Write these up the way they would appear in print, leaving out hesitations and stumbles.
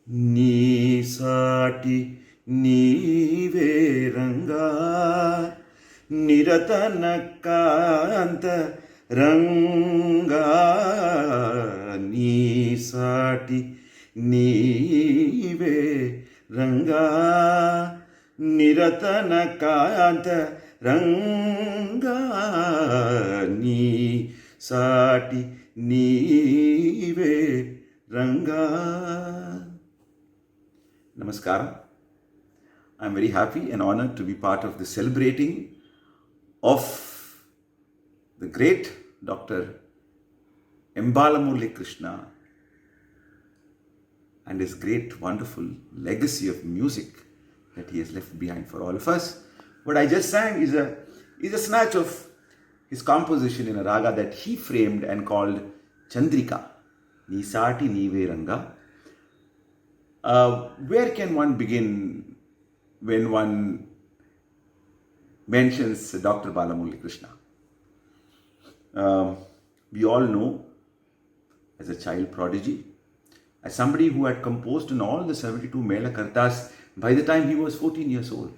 నీ సాటి నీవే రంగా నిరతన కాంత రంగా నీ సాటి నీవే రంగా నిరతన కాంత రంగా నీ సాటి నీవే Ranga. Namaskaram. I'm very happy and honored to be part of the celebrating of the great Dr. Balamuralikrishna and his great, wonderful legacy of music that he has left behind for all of us. What I just sang is a snatch of his composition in a raga that he framed and called Chandrika, Ni Sati Nive Ranga. Where can one begin when one mentions Dr. Balamuralikrishna? We all know, as a child prodigy, as somebody who had composed in all the 72 Mela Kartas by the time he was 14 years old,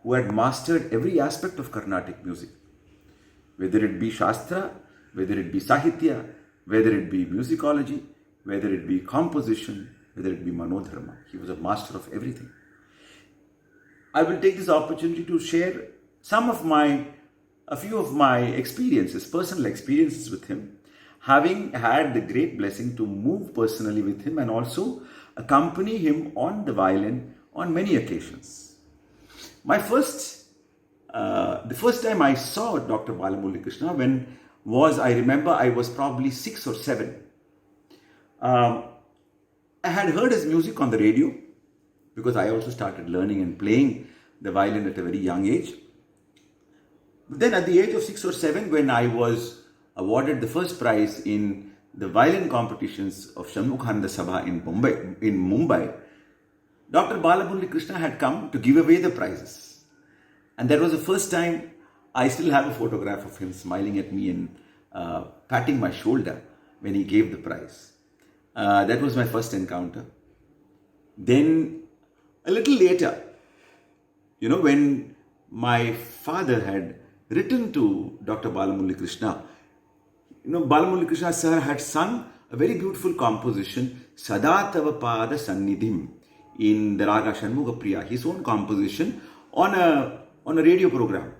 who had mastered every aspect of Carnatic music, whether it be Shastra, whether it be Sahitya, whether it be musicology, whether it be composition, whether it be Manodharma. He was a master of everything. I will take this opportunity to share a few of my experiences, personal experiences with him, having had the great blessing to move personally with him and also accompany him on the violin on many occasions. The first time I saw Dr. Balamuralikrishna I remember I was probably 6 or 7. I had heard his music on the radio because I also started learning and playing the violin at a very young age. But then at the age of 6 or 7, when I was awarded the first prize in the violin competitions of Shanmukhananda Sabha in Mumbai, Dr. Balamuralikrishna had come to give away the prizes. And that was the first time. I still have a photograph of him smiling at me and patting my shoulder when he gave the prize. That was my first encounter. Then a little later, when my father had written to Dr. Balamuralikrishna, Balamuralikrishna sir had sung a very beautiful composition, Sadatava Pada Sannidhim, in the Raga Shanmugapriya, his own composition, on a radio program.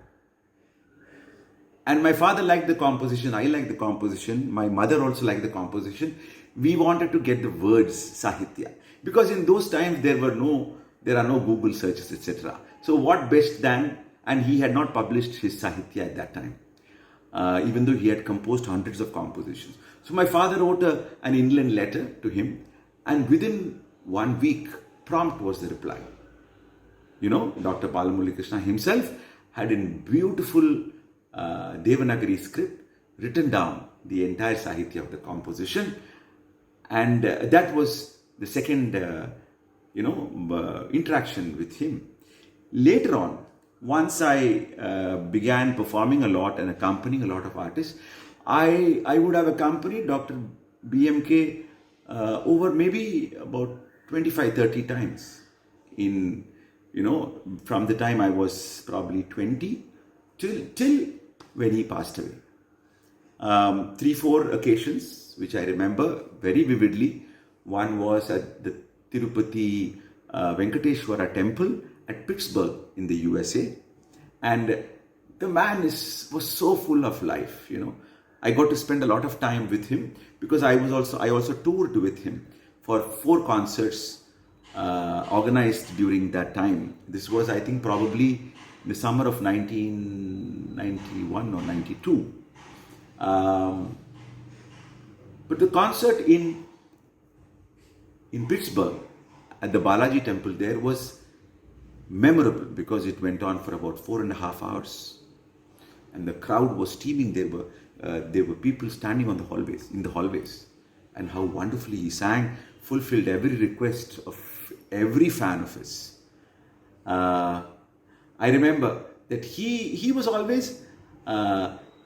And my father liked the composition, I liked the composition, my mother also liked the composition. We wanted to get the words Sahitya, because in those times there are no Google searches, etc. So what best than, and he had not published his Sahitya at that time, even though he had composed hundreds of compositions. So my father wrote an inland letter to him, and within 1 week, prompt was the reply. Dr. Balamuralikrishna himself had in beautiful Devanagari script written down the entire Sahitya of the composition. And that was the second, interaction with him. Later on, once I began performing a lot and accompanying a lot of artists, I would have accompanied Dr. BMK over maybe about 25-30 times from the time I was probably 20 till when he passed away. 3-4 occasions which I remember very vividly. One was at the Tirupati Venkateshwara temple at Pittsburgh in the USA, and the man was so full of life. I got to spend a lot of time with him because I also toured with him for 4 concerts organized during that time. This was, I think, probably in the summer of 1991 or 92. But the concert in Pittsburgh at the Balaji temple there was memorable because it went on for about 4.5 hours, and the crowd was steaming. There were people standing in the hallways, and how wonderfully he sang, fulfilled every request of every fan of his. I remember that he was always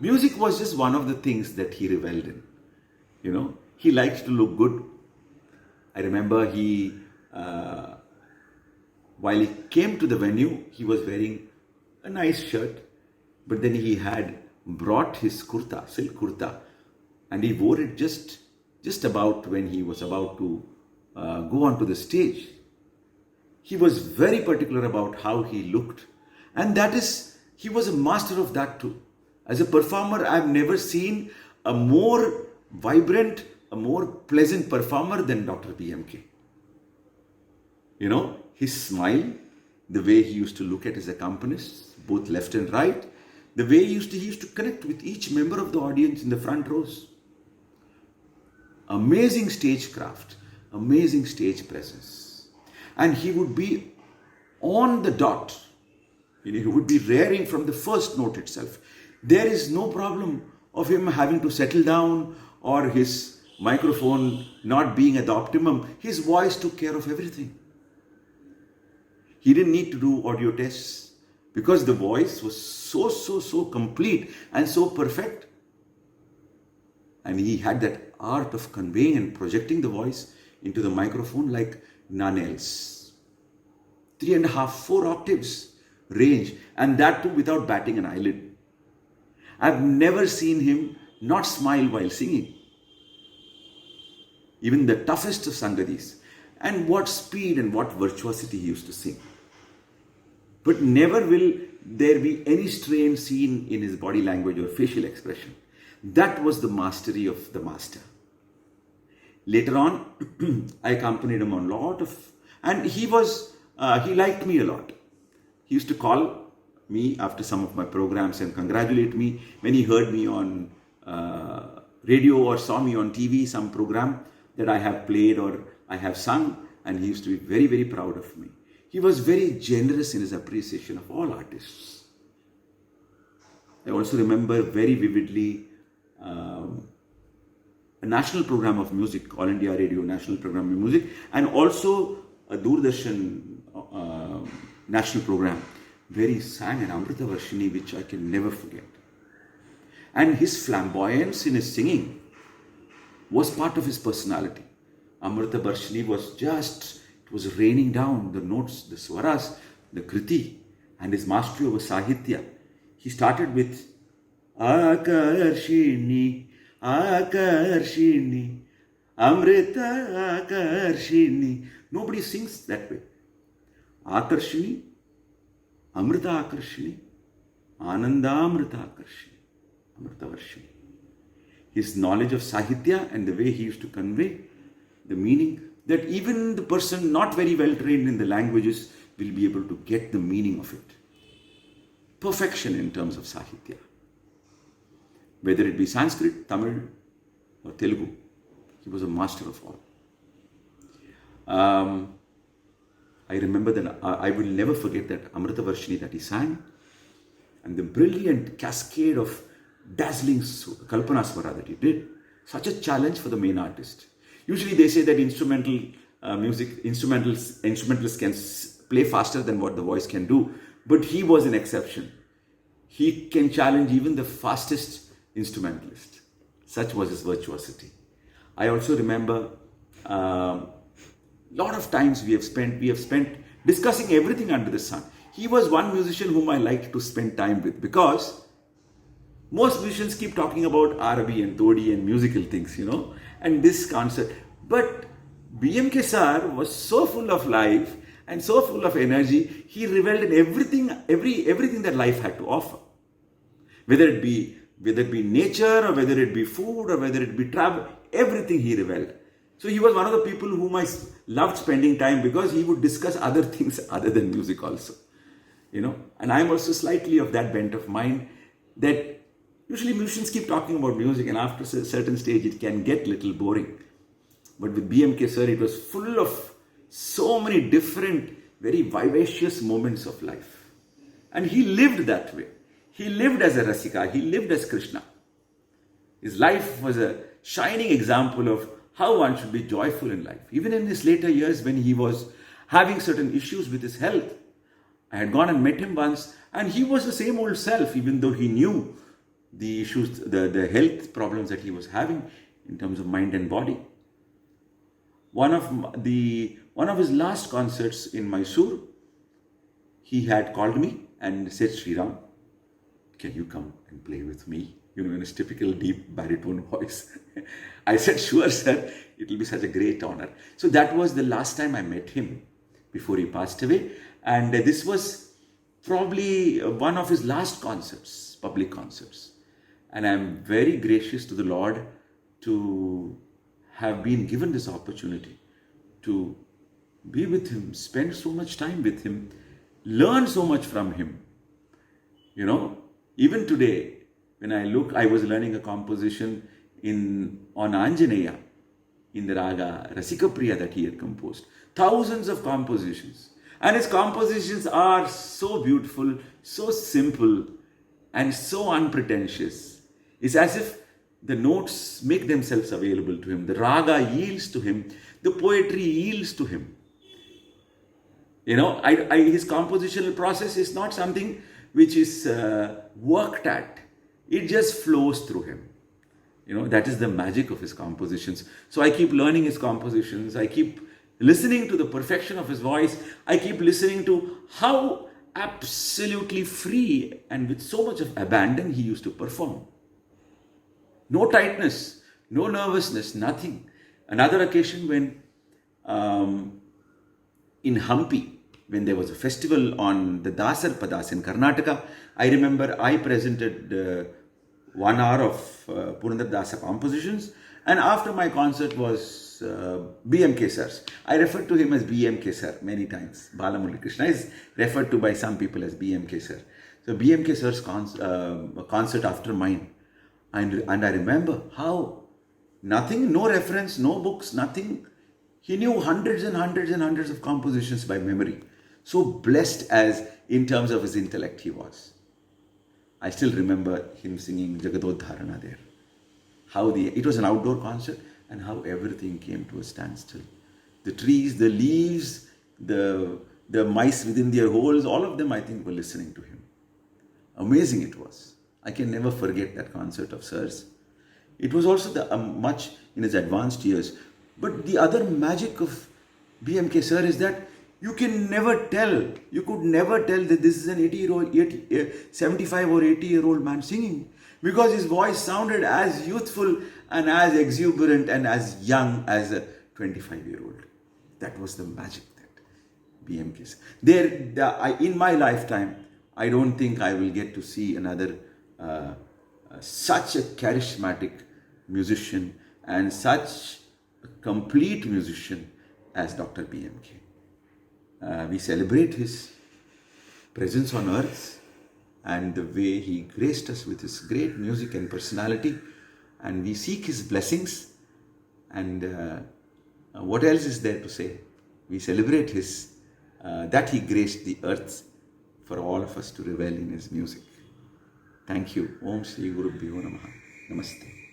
music was just one of the things that he reveled in. He liked to look good. I remember while he came to the venue, he was wearing a nice shirt, but then he had brought his kurta, silk kurta, and he wore it just about when he was about to go onto the stage. He was very particular about how he looked, and he was a master of that too. As a performer, I've never seen a more vibrant, a more pleasant performer than Dr. BMK. You know, his smile, the way he used to look at his accompanists, both left and right, the way he used to connect with each member of the audience in the front rows. Amazing stagecraft, amazing stage presence. And he would be on the dot. You know, he would be raring from the first note itself. There is no problem of him having to settle down or his microphone not being at the optimum. His voice took care of everything. He didn't need to do audio tests because the voice was so complete and so perfect. And he had that art of conveying and projecting the voice into the microphone like none else. 3.5, 4 octaves range, and that too without batting an eyelid. I've never seen him not smile while singing. Even the toughest of Sangadis. And what speed and what virtuosity he used to sing. But never will there be any strain seen in his body language or facial expression. That was the mastery of the master. Later on, I accompanied him on a lot of, and he liked me a lot. He used to call me after some of my programs and congratulate me when he heard me on radio or saw me on TV, some program that I have played or I have sung, and he used to be very, very proud of me. He was very generous in his appreciation of all artists. I also remember very vividly a national program of music, All India Radio National Program of Music, and also a Doordarshan national program where he sang an Amrita Varshini, which I can never forget. And his flamboyance in his singing was part of his personality. Amrita Varshini it was raining down the notes, the swaras, the kriti, and his mastery over sahitya. He started with Akarshini, Akarshini, Amrita Akarshini. Nobody sings that way. Akarshini, Amrita Akarshini, Ananda Amrita Akarshini, Amrita Varshini. His knowledge of Sahitya and the way he used to convey the meaning, that even the person not very well trained in the languages will be able to get the meaning of it. Perfection in terms of Sahitya. Whether it be Sanskrit, Tamil or Telugu, he was a master of all. I remember that I will never forget that Amrita Varshini that he sang, and the brilliant cascade of dazzling Kalpana Swara that he did. Such a challenge for the main artist. Usually they say that instrumentalists can play faster than what the voice can do, but he was an exception. He can challenge even the fastest instrumentalist. Such was his virtuosity. I also remember lot of times we have spent discussing everything under the sun. He was one musician whom I liked to spend time with, because most musicians keep talking about Arabi and Todi and musical things, and this concert. But BMK sir was so full of life and so full of energy. He reveled in everything that life had to offer. Whether it be nature, or whether it be food, or whether it be travel, everything he reveled. So he was one of the people whom I loved spending time, because he would discuss other things other than music also. And I'm also slightly of that bent of mind, that usually musicians keep talking about music, and after a certain stage it can get a little boring. But with BMK sir, it was full of so many different, very vivacious moments of life. And he lived that way. He lived as a Rasika. He lived as Krishna. His life was a shining example of how one should be joyful in life. Even in his later years, when he was having certain issues with his health, I had gone and met him once, and he was the same old self, even though he knew the issues, the health problems that he was having in terms of mind and body. one of his last concerts in Mysore, he had called me and said, Sriram, can you come and play with me? In his typical deep baritone voice. I said, sure, sir. It will be such a great honor. So that was the last time I met him before he passed away. And this was probably one of his last concerts, public concerts. And I'm very gracious to the Lord to have been given this opportunity to be with him, spend so much time with him, learn so much from him. Even today, when I look, I was learning a composition on Anjaneya, in the raga Rasikapriya that he had composed. Thousands of compositions. And his compositions are so beautiful, so simple, and so unpretentious. It's as if the notes make themselves available to him. The raga yields to him. The poetry yields to him. His compositional process is not something which is worked at. It just flows through him. That is the magic of his compositions. So I keep learning his compositions. I keep listening to the perfection of his voice. I keep listening to how absolutely free and with so much of abandon he used to perform. No tightness, no nervousness, nothing. Another occasion when in Hampi, when there was a festival on the SAMPADA in Karnataka, I remember I presented 1 hour of Purandar compositions, and after my concert was BMK sir's. I referred to him as BMK sir many times. Balamuralikrishna is referred to by some people as BMK sir. So BMK sir's concert after mine, and I remember how nothing, no reference, no books, nothing. He knew hundreds and hundreds and hundreds of compositions by memory. So blessed as in terms of his intellect he was. I still remember him singing Jagadodharana there. It was an outdoor concert, and how everything came to a standstill. The trees, the leaves, the mice within their holes, all of them I think were listening to him. Amazing it was. I can never forget that concert of Sir's. It was also much in his advanced years. But the other magic of BMK Sir is that you could never tell that this is an 75 or 80-year-old man singing, because his voice sounded as youthful and as exuberant and as young as a 25-year-old. That was the magic that BMK Sir. In my lifetime, I don't think I will get to see another such a charismatic musician and such a complete musician as Dr. BMK. We celebrate his presence on earth and the way he graced us with his great music and personality, and we seek his blessings. And what else is there to say? We celebrate that he graced the earth for all of us to revel in his music. Thank you. Om Shri Guru Bhyo Namaha. Namaste.